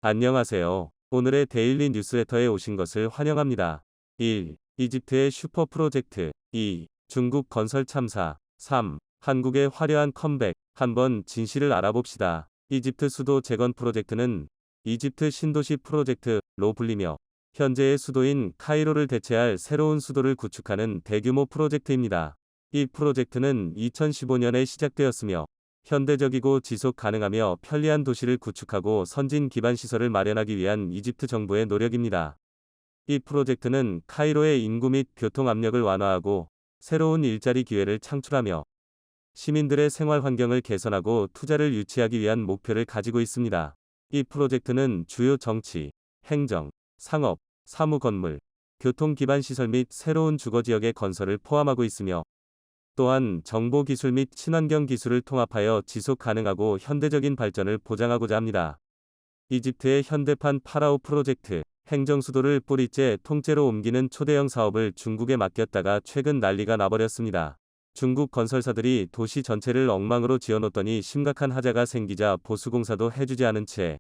안녕하세요. 오늘의 데일리 뉴스레터에 오신 것을 환영합니다. 1. 이집트의 슈퍼 프로젝트. 2. 중국 건설 참사. 3. 한국의 화려한 컴백. 한번 진실을 알아봅시다. 이집트 수도 재건 프로젝트는 이집트 신도시 프로젝트로 불리며 현재의 수도인 카이로를 대체할 새로운 수도를 구축하는 대규모 프로젝트입니다. 이 프로젝트는 2015년에 시작되었으며 현대적이고 지속 가능하며 편리한 도시를 구축하고 선진 기반 시설을 마련하기 위한 이집트 정부의 노력입니다. 이 프로젝트는 카이로의 인구 및 교통 압력을 완화하고 새로운 일자리 기회를 창출하며 시민들의 생활 환경을 개선하고 투자를 유치하기 위한 목표를 가지고 있습니다. 이 프로젝트는 주요 정치, 행정, 상업, 사무 건물, 교통 기반 시설 및 새로운 주거 지역의 건설을 포함하고 있으며 또한 정보기술 및 친환경 기술을 통합하여 지속 가능하고 현대적인 발전을 보장하고자 합니다. 이집트의 현대판 파라오 프로젝트, 행정수도를 뿌리째 통째로 옮기는 초대형 사업을 중국에 맡겼다가 최근 난리가 나버렸습니다. 중국 건설사들이 도시 전체를 엉망으로 지어놓더니 심각한 하자가 생기자 보수공사도 해주지 않은 채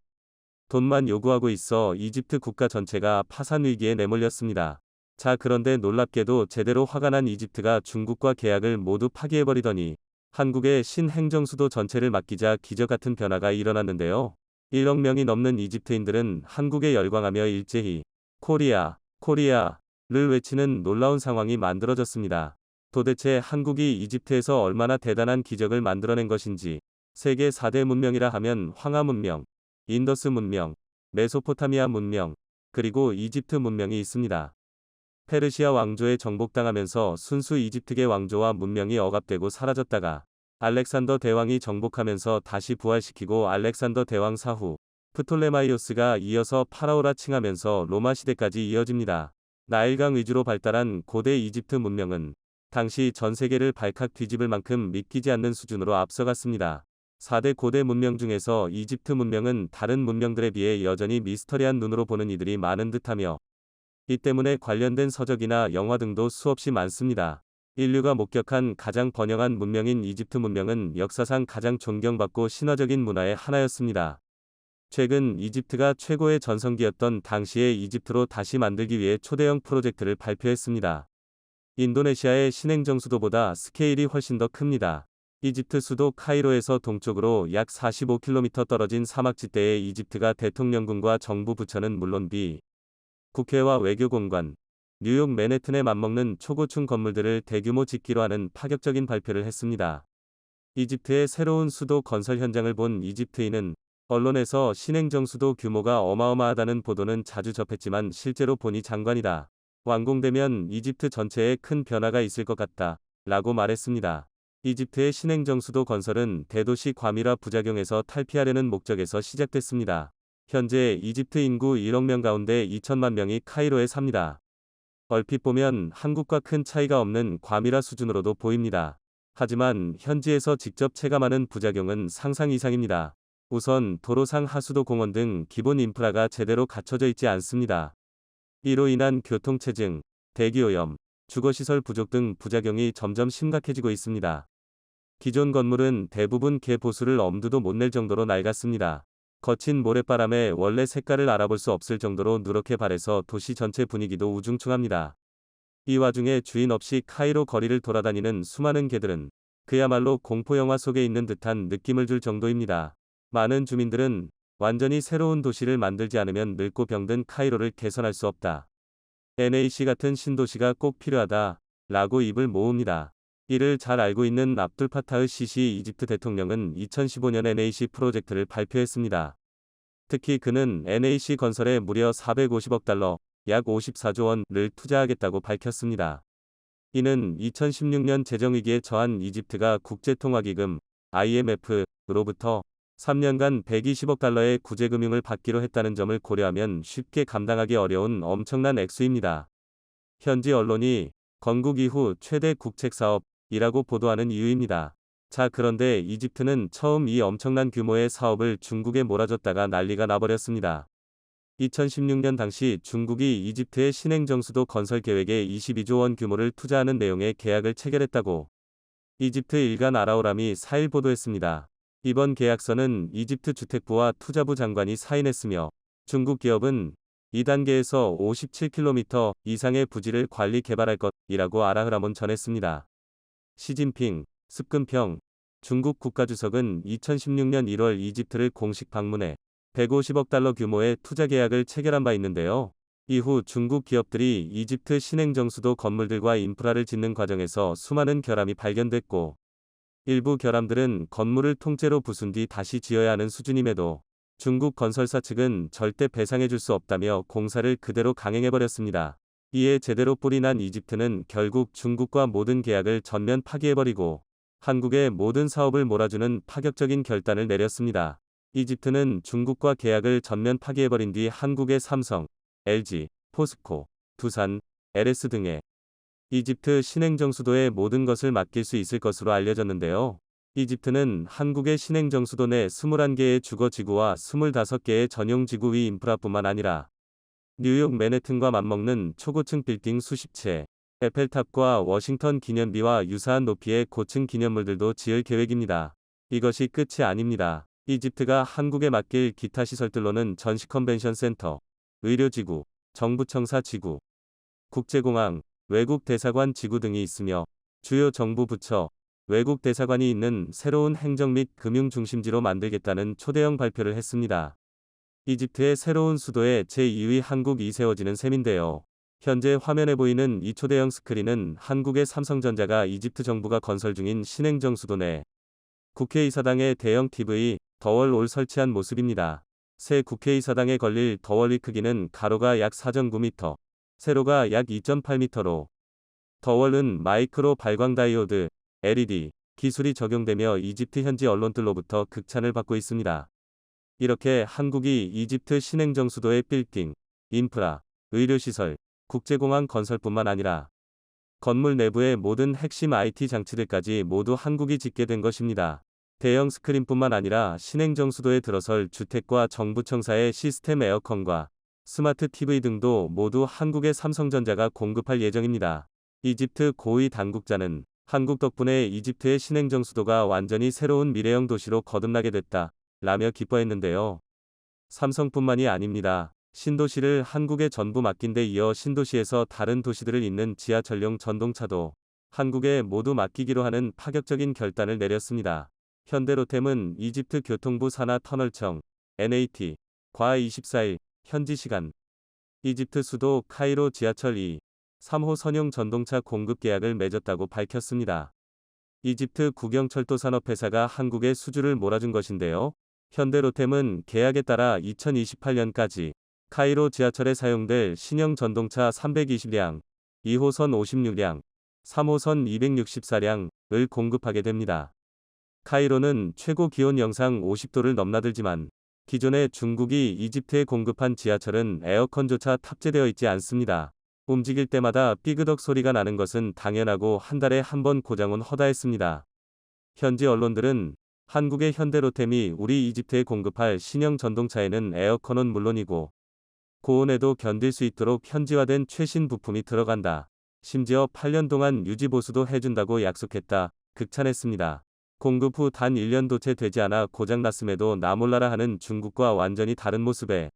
돈만 요구하고 있어 이집트 국가 전체가 파산 위기에 내몰렸습니다. 자, 그런데 놀랍게도 제대로 화가 난 이집트가 중국과 계약을 모두 파기해버리더니 한국의 신행정수도 전체를 맡기자 기적 같은 변화가 일어났는데요. 1억 명이 넘는 이집트인들은 한국에 열광하며 일제히 코리아, 코리아를 외치는 놀라운 상황이 만들어졌습니다. 도대체 한국이 이집트에서 얼마나 대단한 기적을 만들어낸 것인지. 세계 4대 문명이라 하면 황하 문명, 인더스 문명, 메소포타미아 문명, 그리고 이집트 문명이 있습니다. 페르시아 왕조에 정복당하면서 순수 이집트계 왕조와 문명이 억압되고 사라졌다가 알렉산더 대왕이 정복하면서 다시 부활시키고 알렉산더 대왕 사후 프톨레마이오스가 이어서 파라오라 칭하면서 로마 시대까지 이어집니다. 나일강 위주로 발달한 고대 이집트 문명은 당시 전 세계를 발칵 뒤집을 만큼 믿기지 않는 수준으로 앞서갔습니다. 4대 고대 문명 중에서 이집트 문명은 다른 문명들에 비해 여전히 미스터리한 눈으로 보는 이들이 많은 듯하며 이 때문에 관련된 서적이나 영화 등도 수없이 많습니다. 인류가 목격한 가장 번영한 문명인 이집트 문명은 역사상 가장 존경받고 신화적인 문화의 하나였습니다. 최근 이집트가 최고의 전성기였던 당시의 이집트로 다시 만들기 위해 초대형 프로젝트를 발표했습니다. 인도네시아의 신행정수도보다 스케일이 훨씬 더 큽니다. 이집트 수도 카이로에서 동쪽으로 약 45km 떨어진 사막지대에 이집트가 대통령궁과 정부 부처는 물론 국회와 외교공관, 뉴욕 맨해튼에 맞먹는 초고층 건물들을 대규모 짓기로 하는 파격적인 발표를 했습니다. 이집트의 새로운 수도 건설 현장을 본 이집트인은 언론에서 신행정수도 규모가 어마어마하다는 보도는 자주 접했지만 실제로 보니 장관이다. 완공되면 이집트 전체에 큰 변화가 있을 것 같다. 라고 말했습니다. 이집트의 신행정수도 건설은 대도시 과밀화 부작용에서 탈피하려는 목적에서 시작됐습니다. 현재 이집트 인구 1억 명 가운데 2천만 명이 카이로에 삽니다. 얼핏 보면 한국과 큰 차이가 없는 과밀화 수준으로도 보입니다. 하지만 현지에서 직접 체감하는 부작용은 상상 이상입니다. 우선 도로상 하수도 공원 등 기본 인프라가 제대로 갖춰져 있지 않습니다. 이로 인한 교통체증, 대기오염, 주거시설 부족 등 부작용이 점점 심각해지고 있습니다. 기존 건물은 대부분 개보수를 엄두도 못 낼 정도로 낡았습니다. 거친 모래바람에 원래 색깔을 알아볼 수 없을 정도로 누렇게 발해서 도시 전체 분위기도 우중충합니다. 이 와중에 주인 없이 카이로 거리를 돌아다니는 수많은 개들은 그야말로 공포영화 속에 있는 듯한 느낌을 줄 정도입니다. 많은 주민들은 완전히 새로운 도시를 만들지 않으면 늙고 병든 카이로를 개선할 수 없다. NAC 같은 신도시가 꼭 필요하다. 라고 입을 모읍니다. 이를 잘 알고 있는 압둘 파타흐 시시 이집트 대통령은 2015년 NAC 프로젝트를 발표했습니다. 특히 그는 NAC 건설에 무려 450억 달러, 약 54조 원을 투자하겠다고 밝혔습니다. 이는 2016년 재정위기에 처한 이집트가 국제통화기금 IMF로부터 3년간 120억 달러의 구제금융을 받기로 했다는 점을 고려하면 쉽게 감당하기 어려운 엄청난 액수입니다. 현지 언론이 건국 이후 최대 국책사업이라고 보도하는 이유입니다. 자, 그런데 이집트는 처음 이 엄청난 규모의 사업을 중국에 몰아줬다가 난리가 나버렸습니다. 2016년 당시 중국이 이집트의 신행정수도 건설 계획에 22조 원 규모를 투자하는 내용의 계약을 체결했다고 이집트 일간 아라오람이 4일 보도했습니다. 이번 계약서는 이집트 주택부와 투자부 장관이 사인했으며 중국 기업은 2단계에서 57km 이상의 부지를 관리 개발할 것이라고 아라흐라몬 전했습니다. 시진핑, 습근평 중국 국가주석은 2016년 1월 이집트를 공식 방문해 150억 달러 규모의 투자 계약을 체결한 바 있는데요. 이후 중국 기업들이 이집트 신행정수도 건물들과 인프라를 짓는 과정에서 수많은 결함이 발견됐고, 일부 결함들은 건물을 통째로 부순 뒤 다시 지어야 하는 수준임에도 중국 건설사 측은 절대 배상해줄 수 없다며 공사를 그대로 강행해버렸습니다. 이에 제대로 뿔이 난 이집트는 결국 중국과 모든 계약을 전면 파기해버리고 한국의 모든 사업을 몰아주는 파격적인 결단을 내렸습니다. 이집트는 중국과 계약을 전면 파기해버린 뒤 한국의 삼성, LG, 포스코, 두산, LS 등의 이집트 신행정수도에 모든 것을 맡길 수 있을 것으로 알려졌는데요. 이집트는 한국의 신행정수도 내 21개의 주거지구와 25개의 전용지구 위 인프라뿐만 아니라 뉴욕 맨해튼과 맞먹는 초고층 빌딩 수십 채, 에펠탑과 워싱턴 기념비와 유사한 높이의 고층 기념물들도 지을 계획입니다. 이것이 끝이 아닙니다. 이집트가 한국에 맡길 기타 시설들로는 전시 컨벤션 센터, 의료지구, 정부청사 지구, 국제공항, 외국 대사관 지구 등이 있으며 주요 정부 부처, 외국 대사관이 있는 새로운 행정 및 금융 중심지로 만들겠다는 초대형 발표를 했습니다. 이집트의 새로운 수도에 제2위 한국이 세워지는 셈인데요. 현재 화면에 보이는 이 초대형 스크린은 한국의 삼성전자가 이집트 정부가 건설 중인 신행정 수도 내 국회의사당에 대형 TV, 더월을 설치한 모습입니다. 새 국회의사당에 걸릴 더월의 크기는 가로가 약 4.9m, 세로가 약 2.8m로 더월은 마이크로 발광 다이오드, LED 기술이 적용되며 이집트 현지 언론들로부터 극찬을 받고 있습니다. 이렇게 한국이 이집트 신행정 수도의 빌딩, 인프라, 의료시설, 국제공항 건설뿐만 아니라 건물 내부의 모든 핵심 IT 장치들까지 모두 한국이 짓게 된 것입니다. 대형 스크린뿐만 아니라 신행정 수도에 들어설 주택과 정부청사의 시스템 에어컨과 스마트 TV 등도 모두 한국의 삼성전자가 공급할 예정입니다. 이집트 고위 당국자는 한국 덕분에 이집트의 신행정 수도가 완전히 새로운 미래형 도시로 거듭나게 됐다 라며 기뻐했는데요. 삼성뿐만이 아닙니다. 신도시를 한국에 전부 맡긴 데 이어 신도시에서 다른 도시들을 잇는 지하철용 전동차도 한국에 모두 맡기기로 하는 파격적인 결단을 내렸습니다. 현대로템은 이집트 교통부 산하 터널청 NAT 과 24일 현지 시간 이집트 수도 카이로 지하철 2, 3호 선용 전동차 공급 계약을 맺었다고 밝혔습니다. 이집트 국영철도산업회사가 한국에 수주를 몰아준 것인데요. 현대로템은 계약에 따라 2028년까지 카이로 지하철에 사용될 신형 전동차 320량, 2호선 56량, 3호선 264량을 공급하게 됩니다. 카이로는 최고 기온 영상 50도를 넘나들지만 기존에 중국이 이집트에 공급한 지하철은 에어컨조차 탑재되어 있지 않습니다. 움직일 때마다 삐그덕 소리가 나는 것은 당연하고 한 달에 한 번 고장은 허다했습니다. 현지 언론들은 한국의 현대로템이 우리 이집트에 공급할 신형 전동차에는 에어컨은 물론이고 고온에도 견딜 수 있도록 현지화된 최신 부품이 들어간다. 심지어 8년 동안 유지보수도 해준다고 약속했다. 극찬했습니다. 공급 후 단 1년도 채 되지 않아 고장났음에도 나 몰라라 하는 중국과 완전히 다른 모습에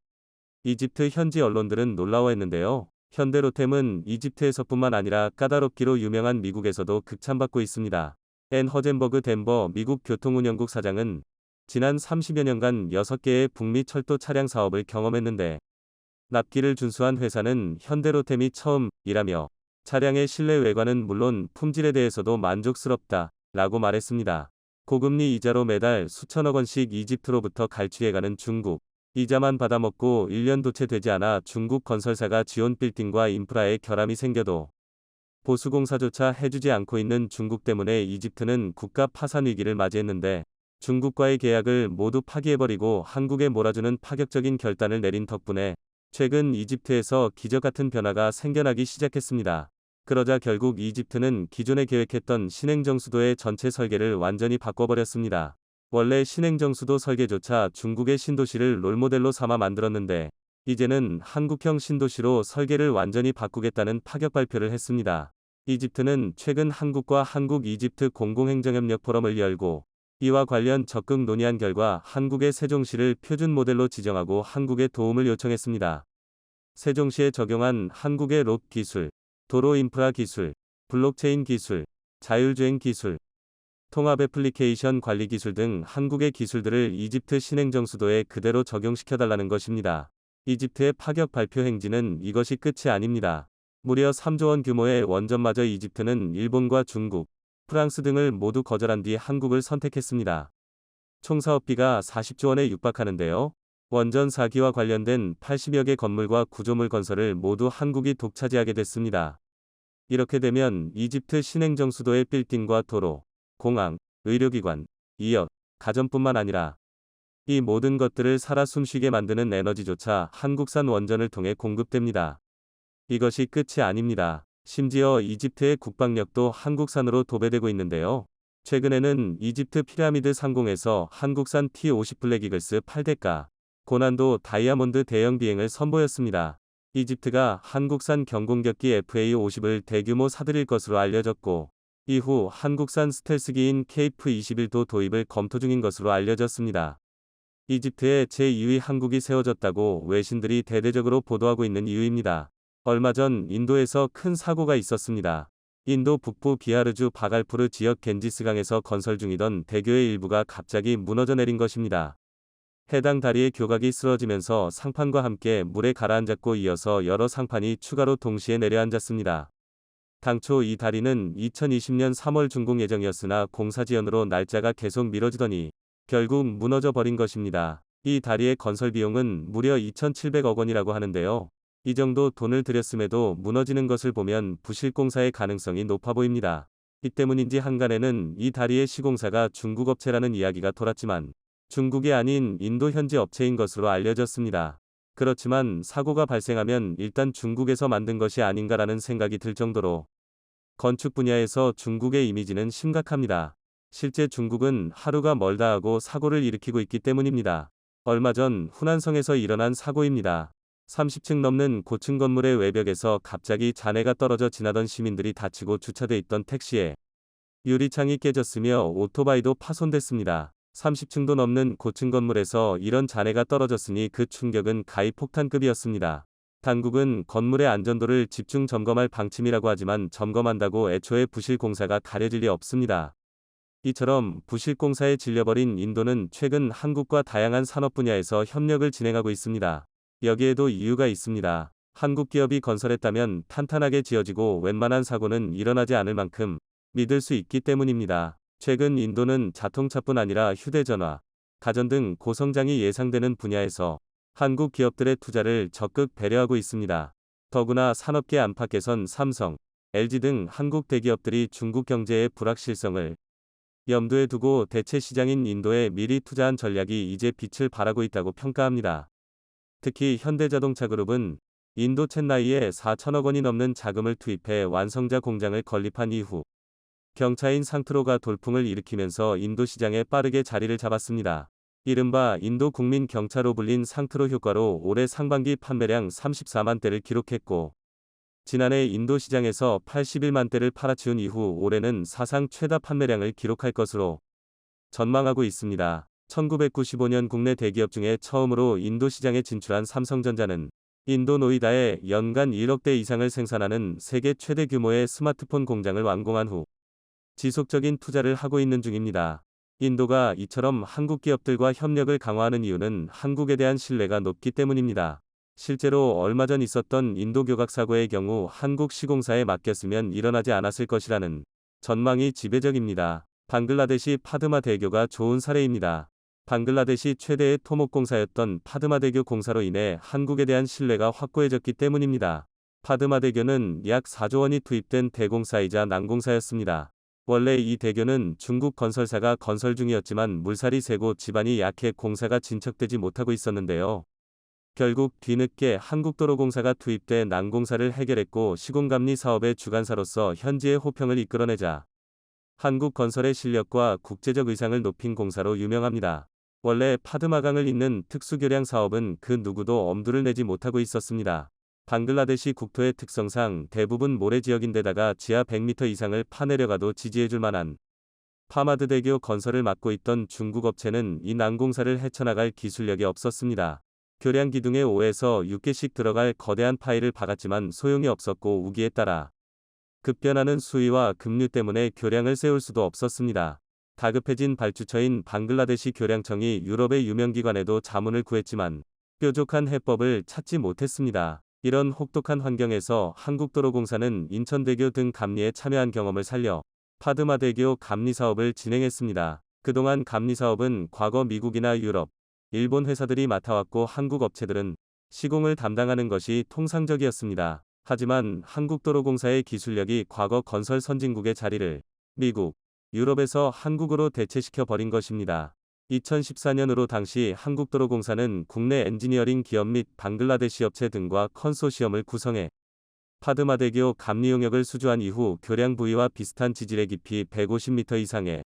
이집트 현지 언론들은 놀라워했는데요. 현대로템은 이집트에서뿐만 아니라 까다롭기로 유명한 미국에서도 극찬받고 있습니다. 앤 허젠버그 덴버 미국 교통운영국 사장은 지난 30여 년간 6개의 북미 철도 차량 사업을 경험했는데 납기를 준수한 회사는 현대로템이 처음이라며 차량의 실내 외관은 물론 품질에 대해서도 만족스럽다 라고 말했습니다. 고금리 이자로 매달 수천억 원씩 이집트로부터 갈취해가는 중국. 이자만 받아먹고 1년도 채 되지 않아 중국 건설사가 지온 빌딩과 인프라에 결함이 생겨도 보수공사조차 해주지 않고 있는 중국 때문에 이집트는 국가 파산 위기를 맞이했는데 중국과의 계약을 모두 파기해버리고 한국에 몰아주는 파격적인 결단을 내린 덕분에 최근 이집트에서 기적 같은 변화가 생겨나기 시작했습니다. 그러자 결국 이집트는 기존에 계획했던 신행정 수도의 전체 설계를 완전히 바꿔버렸습니다. 원래 신행정 수도 설계조차 중국의 신도시를 롤모델로 삼아 만들었는데 이제는 한국형 신도시로 설계를 완전히 바꾸겠다는 파격 발표를 했습니다. 이집트는 최근 한국과 한국 이집트 공공행정협력 포럼을 열고 이와 관련 적극 논의한 결과 한국의 세종시를 표준 모델로 지정하고 한국의 도움을 요청했습니다. 세종시에 적용한 한국의 롭 기술, 도로 인프라 기술, 블록체인 기술, 자율주행 기술, 통합 애플리케이션 관리 기술 등 한국의 기술들을 이집트 신행정수도에 그대로 적용시켜달라는 것입니다. 이집트의 파격 발표 행진은 이것이 끝이 아닙니다. 무려 3조 원 규모의 원전마저 이집트는 일본과 중국, 프랑스 등을 모두 거절한 뒤 한국을 선택했습니다. 총 사업비가 40조 원에 육박하는데요. 원전 4기와 관련된 80여 개 건물과 구조물 건설을 모두 한국이 독차지하게 됐습니다. 이렇게 되면 이집트 신행정 수도의 빌딩과 도로, 공항, 의료기관, 이역, 가전뿐만 아니라 이 모든 것들을 살아 숨쉬게 만드는 에너지조차 한국산 원전을 통해 공급됩니다. 이것이 끝이 아닙니다. 심지어 이집트의 국방력도 한국산으로 도배되고 있는데요. 최근에는 이집트 피라미드 상공에서 한국산 T-50 블랙 이글스 8대가 고난도 다이아몬드 대형 비행을 선보였습니다. 이집트가 한국산 경공격기 FA-50을 대규모 사들일 것으로 알려졌고, 이후 한국산 스텔스기인 KF-21도 도입을 검토 중인 것으로 알려졌습니다. 이집트에 제2의 한국이 세워졌다고 외신들이 대대적으로 보도하고 있는 이유입니다. 얼마 전 인도에서 큰 사고가 있었습니다. 인도 북부 비하르주 바갈푸르 지역 겐지스강에서 건설 중이던 대교의 일부가 갑자기 무너져 내린 것입니다. 해당 다리의 교각이 쓰러지면서 상판과 함께 물에 가라앉았고 이어서 여러 상판이 추가로 동시에 내려앉았습니다. 당초 이 다리는 2020년 3월 준공 예정이었으나 공사 지연으로 날짜가 계속 미뤄지더니 결국 무너져 버린 것입니다. 이 다리의 건설 비용은 무려 2,700억 원이라고 하는데요. 이 정도 돈을 들였음에도 무너지는 것을 보면 부실공사의 가능성이 높아 보입니다. 이 때문인지 한간에는 이 다리의 시공사가 중국 업체라는 이야기가 돌았지만 중국이 아닌 인도 현지 업체인 것으로 알려졌습니다. 그렇지만 사고가 발생하면 일단 중국에서 만든 것이 아닌가라는 생각이 들 정도로 건축 분야에서 중국의 이미지는 심각합니다. 실제 중국은 하루가 멀다 하고 사고를 일으키고 있기 때문입니다. 얼마 전 후난성에서 일어난 사고입니다. 30층 넘는 고층 건물의 외벽에서 갑자기 잔해가 떨어져 지나던 시민들이 다치고 주차돼 있던 택시에 유리창이 깨졌으며 오토바이도 파손됐습니다. 30층도 넘는 고층 건물에서 이런 잔해가 떨어졌으니 그 충격은 가히 폭탄급이었습니다. 당국은 건물의 안전도를 집중 점검할 방침이라고 하지만 점검한다고 애초에 부실 공사가 가려질 리 없습니다. 이처럼 부실 공사에 질려버린 인도는 최근 한국과 다양한 산업 분야에서 협력을 진행하고 있습니다. 여기에도 이유가 있습니다. 한국 기업이 건설했다면 탄탄하게 지어지고 웬만한 사고는 일어나지 않을 만큼 믿을 수 있기 때문입니다. 최근 인도는 자동차뿐 아니라 휴대전화, 가전 등 고성장이 예상되는 분야에서 한국 기업들의 투자를 적극 배려하고 있습니다. 더구나 산업계 안팎에선 삼성, LG 등 한국 대기업들이 중국 경제의 불확실성을 염두에 두고 대체 시장인 인도에 미리 투자한 전략이 이제 빛을 발하고 있다고 평가합니다. 특히 현대자동차그룹은 인도 챈나이에 4천억 원이 넘는 자금을 투입해 완성자 공장을 건립한 이후 경차인 상트로가 돌풍을 일으키면서 인도 시장에 빠르게 자리를 잡았습니다. 이른바 인도 국민 경차로 불린 상트로 효과로 올해 상반기 판매량 34만 대를 기록했고 지난해 인도 시장에서 81만 대를 팔아치운 이후 올해는 사상 최다 판매량을 기록할 것으로 전망하고 있습니다. 1995년 국내 대기업 중에 처음으로 인도 시장에 진출한 삼성전자는 인도 노이다에 연간 1억 대 이상을 생산하는 세계 최대 규모의 스마트폰 공장을 완공한 후 지속적인 투자를 하고 있는 중입니다. 인도가 이처럼 한국 기업들과 협력을 강화하는 이유는 한국에 대한 신뢰가 높기 때문입니다. 실제로 얼마 전 있었던 인도 교각 사고의 경우 한국 시공사에 맡겼으면 일어나지 않았을 것이라는 전망이 지배적입니다. 방글라데시 파드마 대교가 좋은 사례입니다. 방글라데시 최대의 토목공사였던 파드마 대교 공사로 인해 한국에 대한 신뢰가 확고해졌기 때문입니다. 파드마 대교는 약 4조 원이 투입된 대공사이자 난공사였습니다. 원래 이 대교는 중국 건설사가 건설 중이었지만 물살이 세고 지반이 약해 공사가 진척되지 못하고 있었는데요. 결국 뒤늦게 한국도로공사가 투입돼 난공사를 해결했고 시공감리 사업의 주관사로서 현지의 호평을 이끌어내자 한국건설의 실력과 국제적 의상을 높인 공사로 유명합니다. 원래 파드마강을 잇는 특수교량 사업은 그 누구도 엄두를 내지 못하고 있었습니다. 방글라데시 국토의 특성상 대부분 모래 지역인데다가 지하 100m 이상을 파내려가도 지지해줄 만한 파마드대교 건설을 맡고 있던 중국 업체는 이 난공사를 헤쳐나갈 기술력이 없었습니다. 교량 기둥에 5에서 6개씩 들어갈 거대한 파일을 박았지만 소용이 없었고 우기에 따라 급변하는 수위와 급류 때문에 교량을 세울 수도 없었습니다. 다급해진 발주처인 방글라데시 교량청이 유럽의 유명기관에도 자문을 구했지만 뾰족한 해법을 찾지 못했습니다. 이런 혹독한 환경에서 한국도로공사는 인천대교 등 감리에 참여한 경험을 살려 파드마대교 감리 사업을 진행했습니다. 그동안 감리 사업은 과거 미국이나 유럽, 일본 회사들이 맡아왔고 한국 업체들은 시공을 담당하는 것이 통상적이었습니다. 하지만 한국도로공사의 기술력이 과거 건설 선진국의 자리를 미국, 유럽에서 한국으로 대체시켜 버린 것입니다. 2014년으로 당시 한국도로공사는 국내 엔지니어링 기업 및 방글라데시 업체 등과 컨소시엄을 구성해 파드마대교 감리 용역을 수주한 이후 교량 부위와 비슷한 지질의 깊이 150m 이상의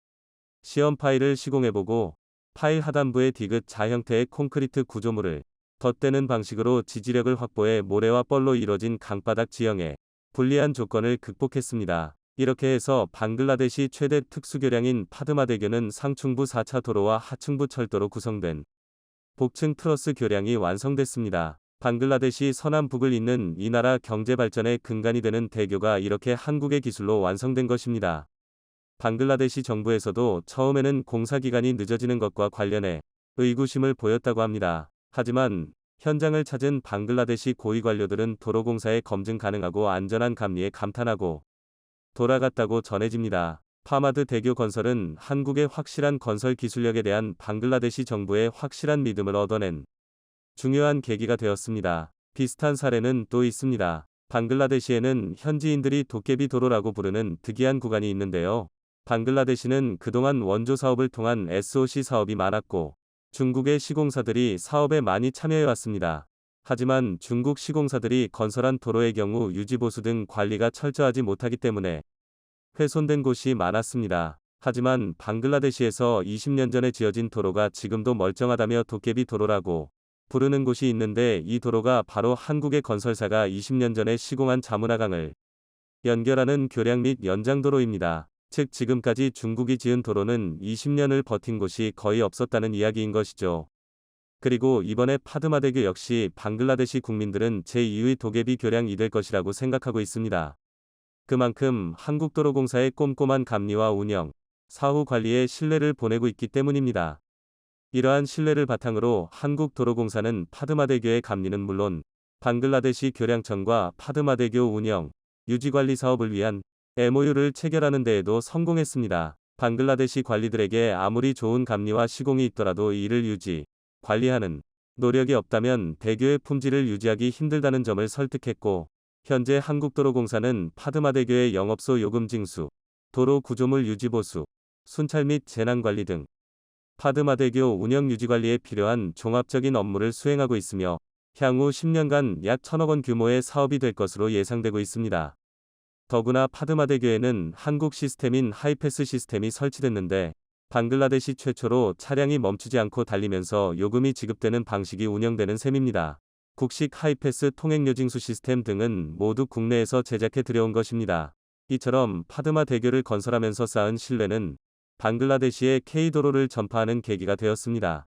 시험 파일을 시공해보고 파일 하단부에 디귿 자 형태의 콘크리트 구조물을 덧대는 방식으로 지지력을 확보해 모래와 뻘로 이뤄진 강바닥 지형에 불리한 조건을 극복했습니다. 이렇게 해서 방글라데시 최대 특수교량인 파드마대교는 상층부 4차 도로와 하층부 철도로 구성된 복층 트러스 교량이 완성됐습니다. 방글라데시 서남북을 잇는 이 나라 경제 발전의 근간이 되는 대교가 이렇게 한국의 기술로 완성된 것입니다. 방글라데시 정부에서도 처음에는 공사 기간이 늦어지는 것과 관련해 의구심을 보였다고 합니다. 하지만 현장을 찾은 방글라데시 고위 관료들은 도로공사의 검증 가능하고 안전한 감리에 감탄하고 돌아갔다고 전해집니다. 파마드 대교 건설은 한국의 확실한 건설 기술력에 대한 방글라데시 정부의 확실한 믿음을 얻어낸 중요한 계기가 되었습니다. 비슷한 사례는 또 있습니다. 방글라데시에는 현지인들이 도깨비 도로라고 부르는 특이한 구간이 있는데요. 방글라데시는 그동안 원조 사업을 통한 SOC 사업이 많았고 중국의 시공사들이 사업에 많이 참여해왔습니다. 하지만 중국 시공사들이 건설한 도로의 경우 유지보수 등 관리가 철저하지 못하기 때문에 훼손된 곳이 많았습니다. 하지만 방글라데시에서 20년 전에 지어진 도로가 지금도 멀쩡하다며 도깨비 도로라고 부르는 곳이 있는데 이 도로가 바로 한국의 건설사가 20년 전에 시공한 자문화강을 연결하는 교량 및 연장도로입니다. 즉 지금까지 중국이 지은 도로는 20년을 버틴 곳이 거의 없었다는 이야기인 것이죠. 그리고 이번에 파드마대교 역시 방글라데시 국민들은 제2의 도깨비 교량이 될 것이라고 생각하고 있습니다. 그만큼 한국도로공사의 꼼꼼한 감리와 운영, 사후 관리에 신뢰를 보내고 있기 때문입니다. 이러한 신뢰를 바탕으로 한국도로공사는 파드마대교의 감리는 물론 방글라데시 교량청과 파드마대교 운영, 유지관리 사업을 위한 MOU를 체결하는 데에도 성공했습니다. 방글라데시 관리들에게 아무리 좋은 감리와 시공이 있더라도 이를 유지, 관리하는 노력이 없다면 대교의 품질을 유지하기 힘들다는 점을 설득했고 현재 한국도로공사는 파드마대교의 영업소 요금 징수, 도로 구조물 유지보수, 순찰 및 재난관리 등 파드마대교 운영 유지관리에 필요한 종합적인 업무를 수행하고 있으며 향후 10년간 약 1,000억 원 규모의 사업이 될 것으로 예상되고 있습니다. 더구나 파드마대교에는 한국 시스템인 하이패스 시스템이 설치됐는데 방글라데시 최초로 차량이 멈추지 않고 달리면서 요금이 지급되는 방식이 운영되는 셈입니다. 국식 하이패스 통행료징수 시스템 등은 모두 국내에서 제작해 들여온 것입니다. 이처럼 파드마대교를 건설하면서 쌓은 신뢰는 방글라데시의 K도로를 전파하는 계기가 되었습니다.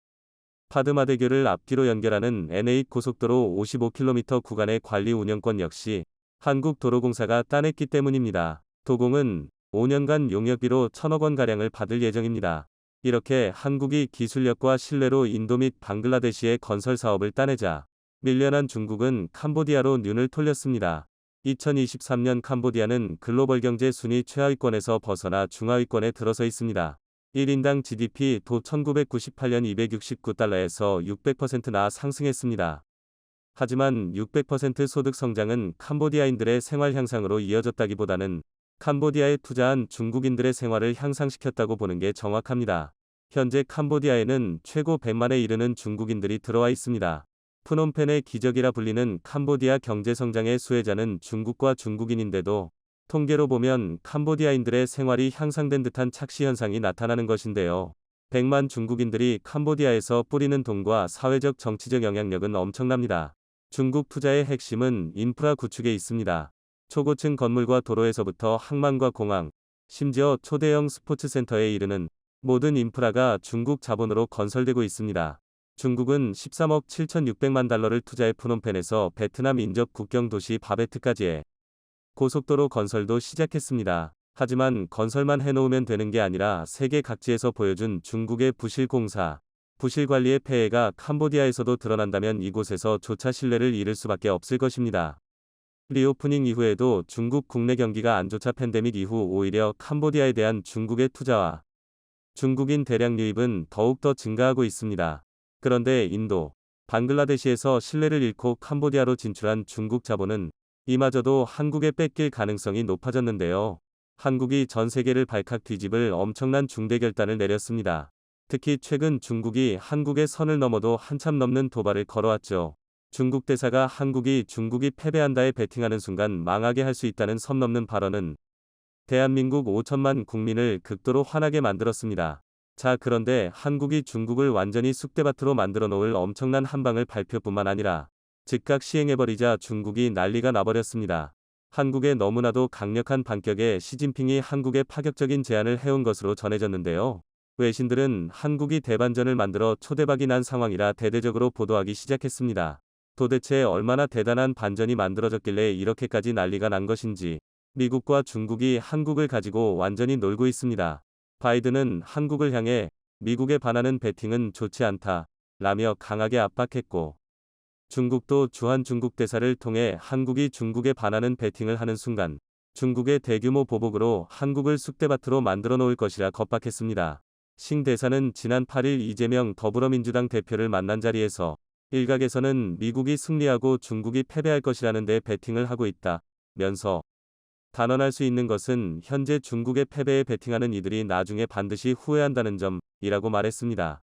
파드마대교를 앞뒤로 연결하는 N8 고속도로 55km 구간의 관리 운영권 역시 한국도로공사가 따냈기 때문입니다. 도공은 5년간 용역비로 1,000억 원가량을 받을 예정입니다. 이렇게 한국이 기술력과 신뢰로 인도 및 방글라데시의 건설 사업을 따내자 밀려난 중국은 캄보디아로 눈을 돌렸습니다. 2023년 캄보디아는 글로벌 경제 순위 최하위권에서 벗어나 중하위권에 들어서 있습니다. 1인당 GDP 도 1998년 269달러에서 600%나 상승했습니다. 하지만 600% 소득 성장은 캄보디아인들의 생활 향상으로 이어졌다기보다는 캄보디아에 투자한 중국인들의 생활을 향상시켰다고 보는 게 정확합니다. 현재 캄보디아에는 최고 100만에 이르는 중국인들이 들어와 있습니다. 프놈펜의 기적이라 불리는 캄보디아 경제성장의 수혜자는 중국과 중국인인데도 통계로 보면 캄보디아인들의 생활이 향상된 듯한 착시 현상이 나타나는 것인데요. 100만 중국인들이 캄보디아에서 뿌리는 돈과 사회적 정치적 영향력은 엄청납니다. 중국 투자의 핵심은 인프라 구축에 있습니다. 초고층 건물과 도로에서부터 항만과 공항, 심지어 초대형 스포츠센터에 이르는 모든 인프라가 중국 자본으로 건설되고 있습니다. 중국은 13억 7,600만 달러를 투자해 푸놈펜에서 베트남 인접 국경 도시 바베트까지의 고속도로 건설도 시작했습니다. 하지만 건설만 해놓으면 되는 게 아니라 세계 각지에서 보여준 중국의 부실 공사, 부실 관리의 폐해가 캄보디아에서도 드러난다면 이곳에서 조차 신뢰를 잃을 수밖에 없을 것입니다. 리오프닝 이후에도 중국 국내 경기가 안 좋자 팬데믹 이후 오히려 캄보디아에 대한 중국의 투자와 중국인 대량 유입은 더욱더 증가하고 있습니다. 그런데 인도, 방글라데시에서 신뢰를 잃고 캄보디아로 진출한 중국 자본은 이마저도 한국에 뺏길 가능성이 높아졌는데요. 한국이 전 세계를 발칵 뒤집을 엄청난 중대 결단을 내렸습니다. 특히 최근 중국이 한국의 선을 넘어도 한참 넘는 도발을 걸어왔죠. 중국 대사가 중국이 패배한다에 베팅하는 순간 망하게 할 수 있다는 선 넘는 발언은 대한민국 5천만 국민을 극도로 화나게 만들었습니다. 자, 그런데 한국이 중국을 완전히 쑥대밭으로 만들어 놓을 엄청난 한방을 발표뿐만 아니라 즉각 시행해버리자 중국이 난리가 나버렸습니다. 한국의 너무나도 강력한 반격에 시진핑이 한국에 파격적인 제안을 해온 것으로 전해졌는데요. 외신들은 한국이 대반전을 만들어 초대박이 난 상황이라 대대적으로 보도하기 시작했습니다. 도대체 얼마나 대단한 반전이 만들어졌길래 이렇게까지 난리가 난 것인지 미국과 중국이 한국을 가지고 완전히 놀고 있습니다. 바이든은 한국을 향해 미국에 반하는 베팅은 좋지 않다 라며 강하게 압박했고 중국도 주한 중국 대사를 통해 한국이 중국에 반하는 베팅을 하는 순간 중국의 대규모 보복으로 한국을 쑥대밭으로 만들어 놓을 것이라 겁박했습니다. 싱 대사는 지난 8일 이재명 더불어민주당 대표를 만난 자리에서 일각에서는 미국이 승리하고 중국이 패배할 것이라는 데 베팅을 하고 있다면서 단언할 수 있는 것은 현재 중국의 패배에 베팅하는 이들이 나중에 반드시 후회한다는 점이라고 말했습니다.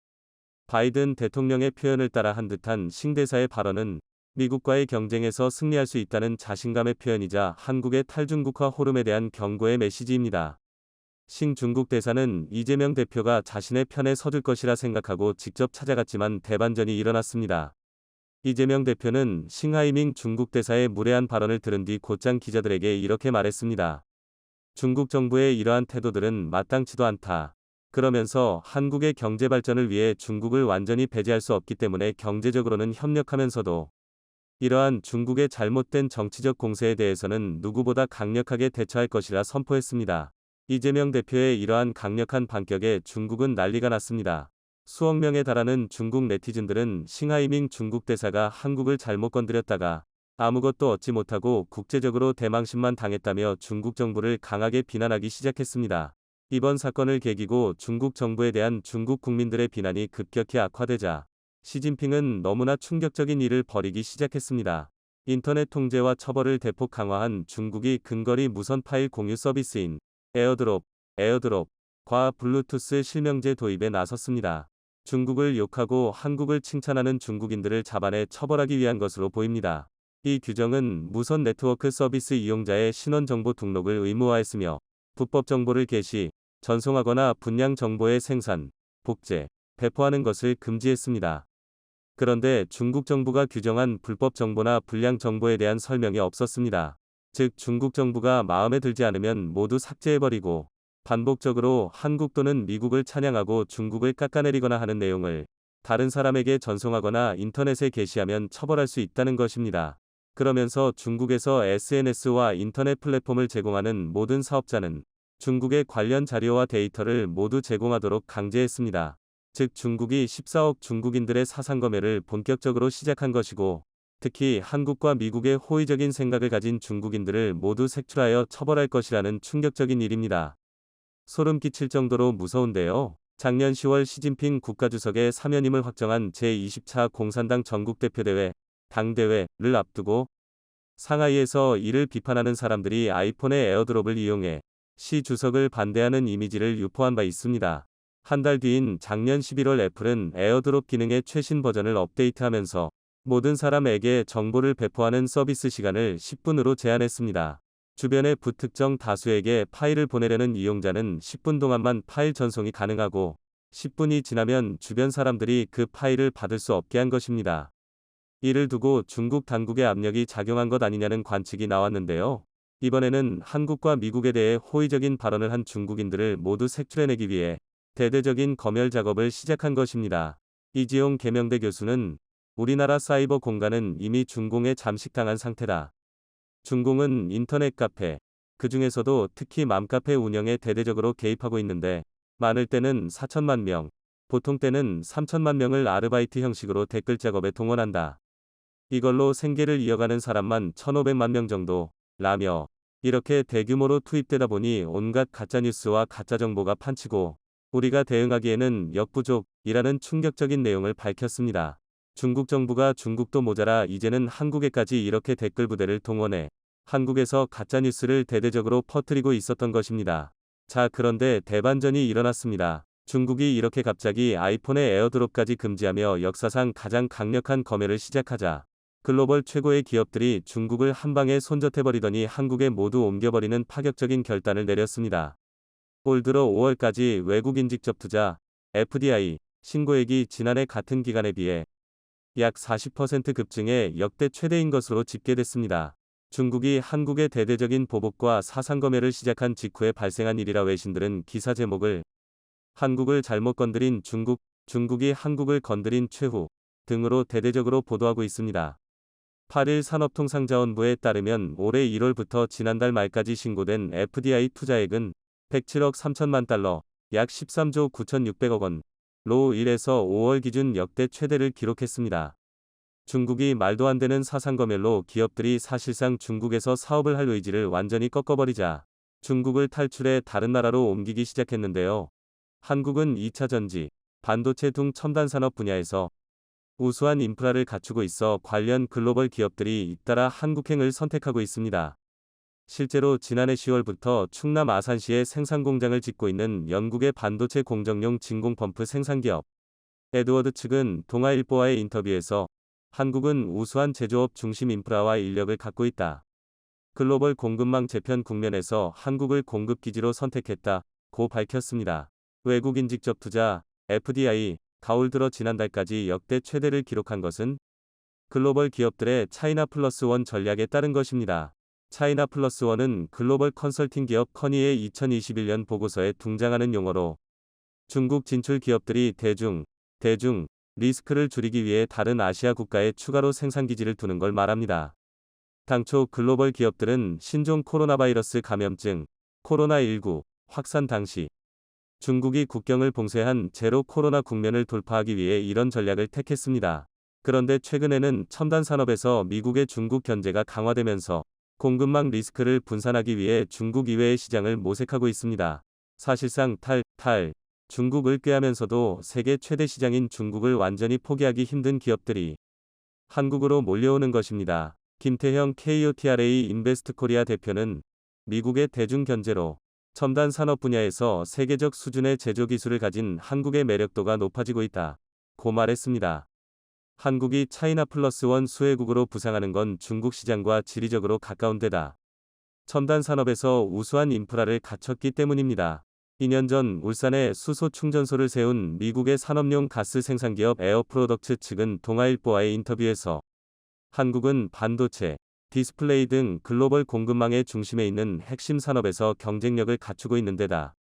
바이든 대통령의 표현을 따라 한 듯한 싱 대사의 발언은 미국과의 경쟁에서 승리할 수 있다는 자신감의 표현이자 한국의 탈중국화 호름에 대한 경고의 메시지입니다. 싱 중국 대사는 이재명 대표가 자신의 편에 서줄 것이라 생각하고 직접 찾아갔지만 대반전이 일어났습니다. 이재명 대표는 싱하이밍 중국 대사의 무례한 발언을 들은 뒤 곧장 기자들에게 이렇게 말했습니다. 중국 정부의 이러한 태도들은 마땅치도 않다. 그러면서 한국의 경제 발전을 위해 중국을 완전히 배제할 수 없기 때문에 경제적으로는 협력하면서도 이러한 중국의 잘못된 정치적 공세에 대해서는 누구보다 강력하게 대처할 것이라 선포했습니다. 이재명 대표의 이러한 강력한 반격에 중국은 난리가 났습니다. 수억 명에 달하는 중국 네티즌들은 싱하이밍 중국 대사가 한국을 잘못 건드렸다가 아무것도 얻지 못하고 국제적으로 대망신만 당했다며 중국 정부를 강하게 비난하기 시작했습니다. 이번 사건을 계기고 중국 정부에 대한 중국 국민들의 비난이 급격히 악화되자 시진핑은 너무나 충격적인 일을 벌이기 시작했습니다. 인터넷 통제와 처벌을 대폭 강화한 중국이 근거리 무선 파일 공유 서비스인 에어드롭과 블루투스 실명제 도입에 나섰습니다. 중국을 욕하고 한국을 칭찬하는 중국인들을 잡아내 처벌하기 위한 것으로 보입니다. 이 규정은 무선 네트워크 서비스 이용자의 신원정보 등록을 의무화했으며 불법 정보를 게시, 전송하거나 분량 정보의 생산, 복제, 배포하는 것을 금지했습니다. 그런데 중국 정부가 규정한 불법 정보나 불량 정보에 대한 설명이 없었습니다. 즉 중국 정부가 마음에 들지 않으면 모두 삭제해버리고 반복적으로 한국 또는 미국을 찬양하고 중국을 깎아내리거나 하는 내용을 다른 사람에게 전송하거나 인터넷에 게시하면 처벌할 수 있다는 것입니다. 그러면서 중국에서 SNS와 인터넷 플랫폼을 제공하는 모든 사업자는 중국의 관련 자료와 데이터를 모두 제공하도록 강제했습니다. 즉 중국이 14억 중국인들의 사상검열을 본격적으로 시작한 것이고 특히 한국과 미국의 호의적인 생각을 가진 중국인들을 모두 색출하여 처벌할 것이라는 충격적인 일입니다. 소름 끼칠 정도로 무서운데요. 작년 10월 시진핑 국가주석의 사면임을 확정한 제20차 공산당 전국대표대회, 당대회를 앞두고 상하이에서 이를 비판하는 사람들이 아이폰의 에어드롭을 이용해 시 주석을 반대하는 이미지를 유포한 바 있습니다. 한 달 뒤인 작년 11월 애플은 에어드롭 기능의 최신 버전을 업데이트하면서 모든 사람에게 정보를 배포하는 서비스 시간을 10분으로 제한했습니다. 주변의 부특정 다수에게 파일을 보내려는 이용자는 10분 동안만 파일 전송이 가능하고 10분이 지나면 주변 사람들이 그 파일을 받을 수 없게 한 것입니다. 이를 두고 중국 당국의 압력이 작용한 것 아니냐는 관측이 나왔는데요. 이번에는 한국과 미국에 대해 호의적인 발언을 한 중국인들을 모두 색출해내기 위해 대대적인 검열 작업을 시작한 것입니다. 이지용 계명대 교수는 우리나라 사이버 공간은 이미 중공에 잠식당한 상태다. 중공은 인터넷 카페, 그 중에서도 특히 맘카페 운영에 대대적으로 개입하고 있는데 많을 때는 4천만 명, 보통 때는 3천만 명을 아르바이트 형식으로 댓글 작업에 동원한다. 이걸로 생계를 이어가는 사람만 1,500만 명 정도 라며 이렇게 대규모로 투입되다 보니 온갖 가짜뉴스와 가짜정보가 판치고 우리가 대응하기에는 역부족이라는 충격적인 내용을 밝혔습니다. 중국 정부가 중국도 모자라 이제는 한국에까지 이렇게 댓글 부대를 동원해 한국에서 가짜뉴스를 대대적으로 퍼뜨리고 있었던 것입니다. 자, 그런데 대반전이 일어났습니다. 중국이 이렇게 갑자기 아이폰의 에어드롭까지 금지하며 역사상 가장 강력한 검열을 시작하자 글로벌 최고의 기업들이 중국을 한방에 손젓해버리더니 한국에 모두 옮겨버리는 파격적인 결단을 내렸습니다. 올 들어 5월까지 외국인 직접 투자 FDI 신고액이 지난해 같은 기간에 비해 약 40% 급증해 역대 최대인 것으로 집계됐습니다. 중국이 한국의 대대적인 보복과 사상검열을 시작한 직후에 발생한 일이라 외신들은 기사 제목을 한국을 잘못 건드린 중국, 중국이 한국을 건드린 최후 등으로 대대적으로 보도하고 있습니다. 8일 산업통상자원부에 따르면 올해 1월부터 지난달 말까지 신고된 FDI 투자액은 107억 3천만 달러, 약 13조 9,600억 원로 1에서 5월 기준 역대 최대를 기록했습니다. 중국이 말도 안 되는 사상검열로 기업들이 사실상 중국에서 사업을 할 의지를 완전히 꺾어버리자 중국을 탈출해 다른 나라로 옮기기 시작했는데요. 한국은 2차 전지, 반도체 등 첨단 산업 분야에서 우수한 인프라를 갖추고 있어 관련 글로벌 기업들이 잇따라 한국행을 선택하고 있습니다. 실제로 지난해 10월부터 충남 아산시에 생산 공장을 짓고 있는 영국의 반도체 공정용 진공 펌프 생산기업 에드워드 측은 동아일보와의 인터뷰에서 한국은 우수한 제조업 중심 인프라와 인력을 갖고 있다. 글로벌 공급망 재편 국면에서 한국을 공급기지로 선택했다고 밝혔습니다. 외국인 직접 투자 FDI 가을 들어 지난달까지 역대 최대를 기록한 것은 글로벌 기업들의 차이나 플러스 원 전략에 따른 것입니다. 차이나 플러스 원은 글로벌 컨설팅 기업 커니의 2021년 보고서에 등장하는 용어로 중국 진출 기업들이 대중 리스크를 줄이기 위해 다른 아시아 국가에 추가로 생산기지를 두는 걸 말합니다. 당초 글로벌 기업들은 신종 코로나 바이러스 감염증 코로나19 확산 당시 중국이 국경을 봉쇄한 제로 코로나 국면을 돌파하기 위해 이런 전략을 택했습니다. 그런데 최근에는 첨단 산업에서 미국의 중국 견제가 강화되면서 공급망 리스크를 분산하기 위해 중국 이외의 시장을 모색하고 있습니다. 사실상 중국을 꾀하면서도 세계 최대 시장인 중국을 완전히 포기하기 힘든 기업들이 한국으로 몰려오는 것입니다. 김태형 KOTRA 인베스트 코리아 대표는 미국의 대중 견제로 첨단 산업 분야에서 세계적 수준의 제조 기술을 가진 한국의 매력도가 높아지고 있다고 말했습니다. 한국이 차이나 플러스 원 수혜국으로 부상하는 건 중국 시장과 지리적으로 가까운 데다 첨단 산업에서 우수한 인프라를 갖췄기 때문입니다. 2년 전 울산에 수소 충전소를 세운 미국의 산업용 가스 생산기업 에어프로덕츠 측은 동아일보와의 인터뷰에서 한국은 반도체, 디스플레이 등 글로벌 공급망의 중심에 있는 핵심 산업에서 경쟁력을 갖추고 있는 데다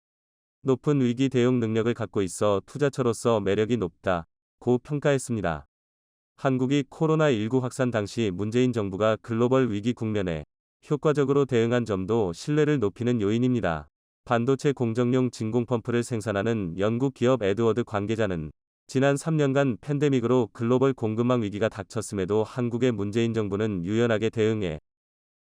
높은 위기 대응 능력을 갖고 있어 투자처로서 매력이 높다고 평가했습니다. 한국이 코로나19 확산 당시 문재인 정부가 글로벌 위기 국면에 효과적으로 대응한 점도 신뢰를 높이는 요인입니다. 반도체 공정용 진공 펌프를 생산하는 영국 기업 에드워드 관계자는 지난 3년간 팬데믹으로 글로벌 공급망 위기가 닥쳤음에도 한국의 문재인 정부는 유연하게 대응해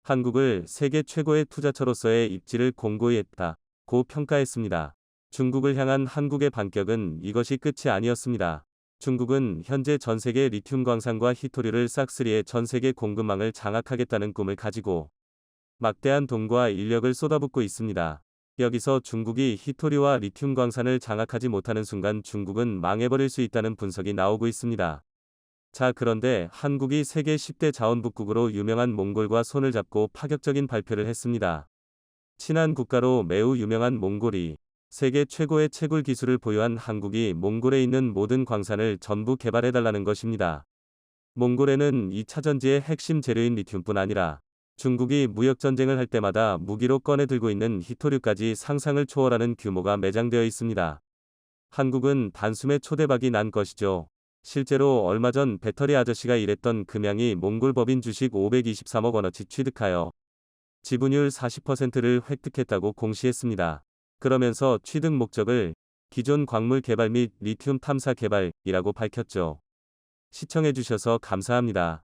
한국을 세계 최고의 투자처로서의 입지를 공고히 했다고 평가했습니다. 중국을 향한 한국의 반격은 이것이 끝이 아니었습니다. 중국은 현재 전세계 리튬 광산과 히토류를 싹쓸이해 전세계 공급망을 장악하겠다는 꿈을 가지고 막대한 돈과 인력을 쏟아붓고 있습니다. 여기서 중국이 히토류와 리튬 광산을 장악하지 못하는 순간 중국은 망해버릴 수 있다는 분석이 나오고 있습니다. 자, 그런데 한국이 세계 10대 자원북국으로 유명한 몽골과 손을 잡고 파격적인 발표를 했습니다. 친한 국가로 매우 유명한 몽골이 세계 최고의 채굴 기술을 보유한 한국이 몽골에 있는 모든 광산을 전부 개발해달라는 것입니다. 몽골에는 2차 전지의 핵심 재료인 리튬뿐 아니라 중국이 무역전쟁을 할 때마다 무기로 꺼내 들고 있는 히토류까지 상상을 초월하는 규모가 매장되어 있습니다. 한국은 단숨에 초대박이 난 것이죠. 실제로 얼마 전 배터리 아저씨가 일했던 금양이 몽골법인 주식 523억 원어치 취득하여 지분율 40%를 획득했다고 공시했습니다. 그러면서 취득 목적을 기존 광물 개발 및 리튬 탐사 개발이라고 밝혔죠. 시청해주셔서 감사합니다.